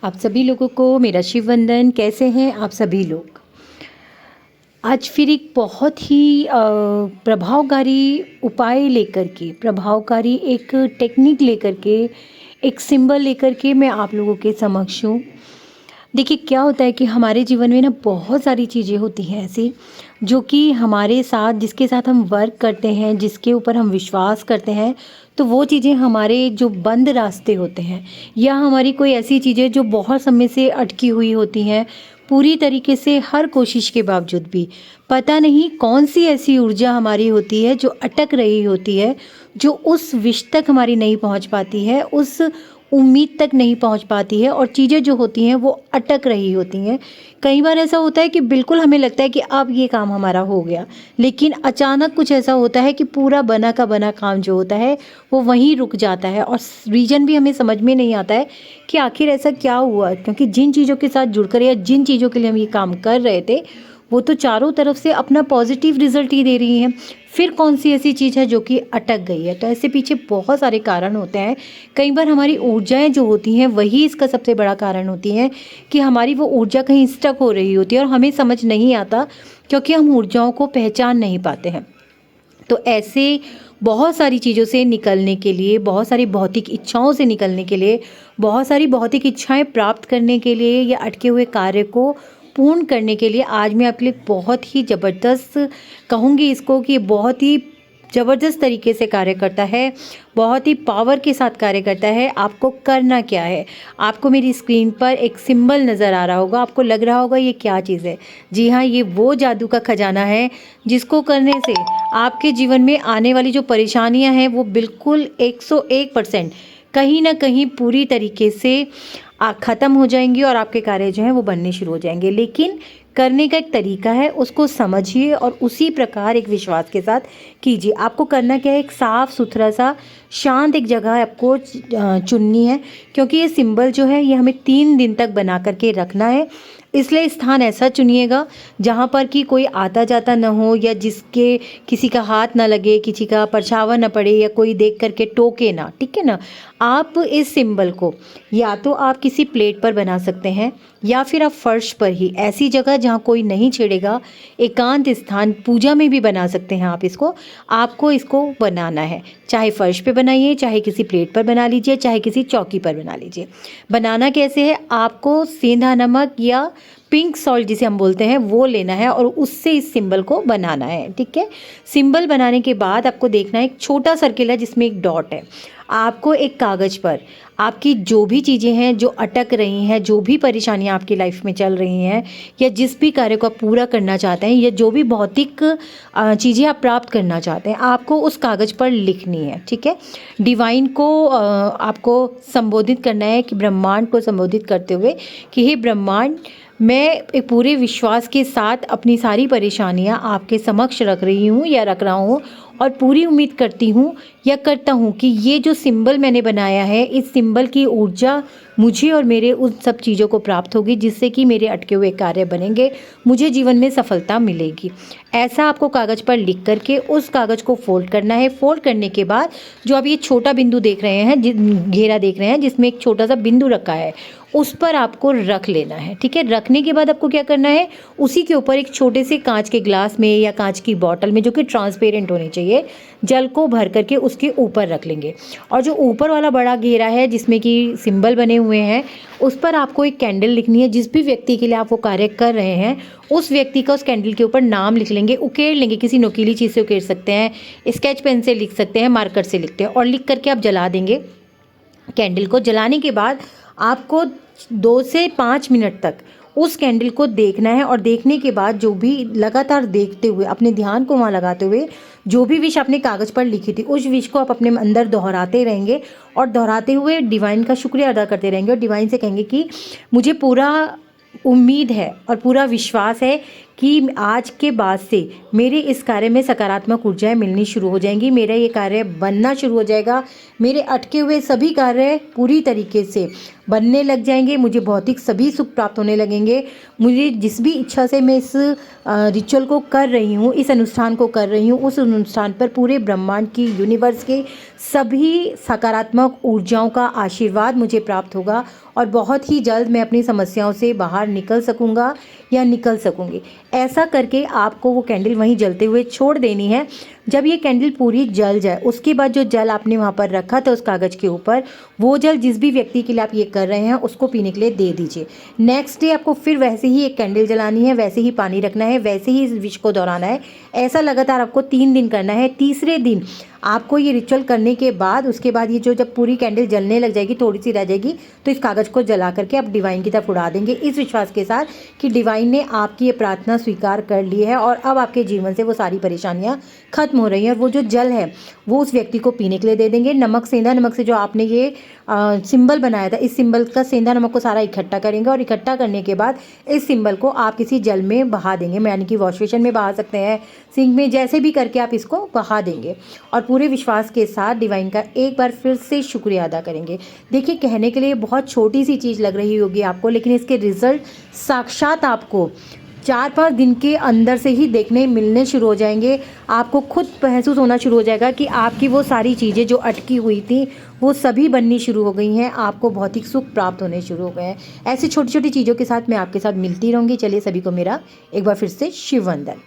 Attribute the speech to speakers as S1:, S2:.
S1: आप सभी लोगों को मेरा शिव वंदन। कैसे हैं आप सभी लोग? आज फिर एक बहुत ही प्रभावकारी उपाय लेकर के, प्रभावकारी एक टेक्निक लेकर के, एक सिंबल लेकर के मैं आप लोगों के समक्ष हूँ। देखिए क्या होता है कि हमारे जीवन में ना बहुत सारी चीज़ें होती हैं ऐसी जो कि हमारे साथ, जिसके साथ हम वर्क करते हैं, जिसके ऊपर हम विश्वास करते हैं, तो वो चीज़ें हमारे जो बंद रास्ते होते हैं या हमारी कोई ऐसी चीज़ें जो बहुत समय से अटकी हुई होती हैं, पूरी तरीके से हर कोशिश के बावजूद भी पता नहीं कौन सी ऐसी ऊर्जा हमारी होती है जो अटक रही होती है, जो उस विश तक हमारी नहीं पहुंच पाती है, उस उम्मीद तक नहीं पहुंच पाती है और चीज़ें जो होती हैं वो अटक रही होती हैं। कई बार ऐसा होता है कि बिल्कुल हमें लगता है कि अब ये काम हमारा हो गया, लेकिन अचानक कुछ ऐसा होता है कि पूरा बना का बना काम जो होता है वो वहीं रुक जाता है और रीज़न भी हमें समझ में नहीं आता है कि आखिर ऐसा क्या हुआ, क्योंकि जिन चीज़ों के साथ जुड़कर या जिन चीज़ों के लिए हम ये काम कर रहे थे वो तो चारों तरफ से अपना पॉजिटिव रिजल्ट ही दे रही हैं। फिर कौन सी ऐसी चीज़ है जो कि अटक गई है? तो ऐसे पीछे बहुत सारे कारण होते हैं। कई बार हमारी ऊर्जाएं जो होती हैं वही इसका सबसे बड़ा कारण होती हैं कि हमारी वो ऊर्जा कहीं स्टक हो रही होती है और हमें समझ नहीं आता, क्योंकि हम ऊर्जाओं को पहचान नहीं पाते हैं। तो ऐसे बहुत सारी चीज़ों से निकलने के लिए, बहुत सारी भौतिक इच्छाओं से निकलने के लिए, बहुत सारी भौतिक इच्छाएं प्राप्त करने के लिए या अटके हुए कार्य को पूर्ण करने के लिए आज मैं आपके लिए बहुत ही ज़बरदस्त कहूँगी इसको कि बहुत ही ज़बरदस्त तरीके से कार्य करता है, बहुत ही पावर के साथ कार्य करता है। आपको करना क्या है? आपको मेरी स्क्रीन पर एक सिंबल नज़र आ रहा होगा, आपको लग रहा होगा ये क्या चीज़ है। जी हाँ, ये वो जादू का खजाना है जिसको करने से आपके जीवन में आने वाली जो परेशानियां हैं वो बिल्कुल 101% कहीं ना कहीं पूरी तरीके से ख़त्म हो जाएंगी और आपके कार्य जो हैं वो बनने शुरू हो जाएंगे। लेकिन करने का एक तरीका है, उसको समझिए और उसी प्रकार एक विश्वास के साथ कीजिए। आपको करना क्या है, एक साफ़ सुथरा सा शांत एक जगह आपको चुननी है, क्योंकि ये सिंबल जो है ये हमें 3 दिन तक बना करके रखना है। इसलिए स्थान ऐसा चुनिएगा जहाँ पर कि कोई आता जाता ना हो या जिसके किसी का हाथ ना लगे, किसी का परछावा ना पड़े या कोई देख करके टोके ना, ठीक है ना। आप इस सिंबल को या तो आप किसी प्लेट पर बना सकते हैं या फिर आप फर्श पर ही, ऐसी जगह जहाँ कोई नहीं छेड़ेगा, एकांत स्थान, पूजा में भी बना सकते हैं आप इसको। आपको इसको बनाना है, चाहे फर्श पे बनाइए, चाहे किसी प्लेट पर बना लीजिए, चाहे किसी चौकी पर बना लीजिए। बनाना कैसे है, आपको सेंधा नमक या पिंक सॉल्ट जिसे हम बोलते हैं वो लेना है और उससे इस सिंबल को बनाना है, ठीक है। सिंबल बनाने के बाद आपको देखना है एक छोटा सर्किल है जिसमें एक डॉट है। आपको एक कागज़ पर आपकी जो भी चीज़ें हैं जो अटक रही हैं, जो भी परेशानियां आपकी लाइफ में चल रही हैं या जिस भी कार्य को आप पूरा करना चाहते हैं या जो भी भौतिक चीज़ें आप प्राप्त करना चाहते हैं, आपको उस कागज़ पर लिखनी है, ठीक है। डिवाइन को आपको संबोधित करना है कि ब्रह्मांड को संबोधित करते हुए कि हे ब्रह्मांड, मैं एक पूरे विश्वास के साथ अपनी सारी परेशानियां आपके समक्ष रख रही हूँ या रख रहा हूँ और पूरी उम्मीद करती हूँ या करता हूँ कि ये जो सिंबल मैंने बनाया है, इस सिंबल की ऊर्जा मुझे और मेरे उन सब चीज़ों को प्राप्त होगी जिससे कि मेरे अटके हुए कार्य बनेंगे, मुझे जीवन में सफलता मिलेगी। ऐसा आपको कागज़ पर लिख करके उस कागज़ को फोल्ड करना है। फोल्ड करने के बाद जो आप ये छोटा बिंदु देख रहे हैं, घेरा देख रहे हैं जिसमें एक छोटा सा बिंदु रखा है, उस पर आपको रख लेना है, ठीक है। रखने के बाद आपको क्या करना है, उसी के ऊपर एक छोटे से कांच के ग्लास में या कांच की बॉटल में जो कि ट्रांसपेरेंट होनी चाहिए, जल को भर करके उसके ऊपर रख लेंगे। और जो ऊपर वाला बड़ा घेरा है जिसमें कि सिंबल बने हुए हैं, उस पर आपको एक कैंडल लिखनी है। जिस भी व्यक्ति के लिए आप वो कार्य कर रहे हैं उस व्यक्ति का उस कैंडल के ऊपर नाम लिख लेंगे, उकेर लेंगे, किसी नुकीली चीज़ से उकेर सकते हैं, स्केच पेन से लिख सकते हैं, मार्कर से लिखते हैं और लिख करके आप जला देंगे कैंडल को। जलाने के बाद आपको 2 से 5 मिनट तक उस कैंडल को देखना है और देखने के बाद जो भी लगातार देखते हुए, अपने ध्यान को वहाँ लगाते हुए, जो भी विश आपने कागज़ पर लिखी थी उस विश को आप अपने अंदर दोहराते रहेंगे और दोहराते हुए डिवाइन का शुक्रिया अदा करते रहेंगे और डिवाइन से कहेंगे कि मुझे पूरा उम्मीद है और पूरा विश्वास है कि आज के बाद से मेरे इस कार्य में सकारात्मक ऊर्जाएं मिलनी शुरू हो जाएंगी, मेरा ये कार्य बनना शुरू हो जाएगा, मेरे अटके हुए सभी कार्य पूरी तरीके से बनने लग जाएंगे, मुझे भौतिक सभी सुख प्राप्त होने लगेंगे। मुझे जिस भी इच्छा से मैं इस रिचुअल को कर रही हूँ, इस अनुष्ठान को कर रही हूँ, उस अनुष्ठान पर पूरे ब्रह्मांड की, यूनिवर्स के सभी सकारात्मक ऊर्जाओं का आशीर्वाद मुझे प्राप्त होगा और बहुत ही जल्द मैं अपनी समस्याओं से बाहर निकल सकूँगा या निकल सकूँगी। ऐसा करके आपको वो कैंडल वहीं जलते हुए छोड़ देनी है। जब ये कैंडल पूरी जल जाए, उसके बाद जो जल आपने वहाँ पर रखा था उस कागज़ के ऊपर, वो जल जिस भी व्यक्ति के लिए आप ये कर रहे हैं उसको पीने के लिए दे दीजिए। नेक्स्ट डे आपको फिर वैसे ही एक कैंडल जलानी है, वैसे ही पानी रखना है, वैसे ही इस विश को दोहराना है। ऐसा लगातार आपको 3 दिन करना है। तीसरे दिन आपको ये रिचुअल करने के बाद, उसके बाद ये जो जब पूरी कैंडल जलने लग जाएगी, थोड़ी सी रह जाएगी, तो इस कागज़ को जला करके आप डिवाइन की तरफ उड़ा देंगे, इस विश्वास के साथ कि डिवाइन ने आपकी ये प्रार्थना स्वीकार कर ली है और अब आपके जीवन से वो सारी परेशानियाँ खत्म हो रही हैं। और वो जो जल है वो उस व्यक्ति को पीने के लिए दे देंगे। नमक, सेंधा नमक से जो आपने ये सिंबल बनाया था, इस सिंबल का सेंधा नमक को सारा इकट्ठा करेंगे और इकट्ठा करने के बाद इस सिंबल को आप किसी जल में बहा देंगे, यानी कि वॉश बेसिन में बहा सकते हैं, सिंक में, जैसे भी करके आप इसको बहा देंगे और पूरे विश्वास के साथ डिवाइन का एक बार फिर से शुक्रिया अदा करेंगे। देखिए, कहने के लिए बहुत छोटी सी चीज़ लग रही होगी आपको, लेकिन इसके रिजल्ट साक्षात आपको 4-5 दिन के अंदर से ही देखने मिलने शुरू हो जाएंगे। आपको खुद महसूस होना शुरू हो जाएगा कि आपकी वो सारी चीज़ें जो अटकी हुई थी वो सभी बननी शुरू हो गई हैं, आपको भौतिक सुख प्राप्त होने शुरू हो गए हैं। ऐसी छोटी छोटी चीज़ों के साथ मैं आपके साथ मिलती रहूँगी। चलिए, सभी को मेरा एक बार फिर से शिव वंदन।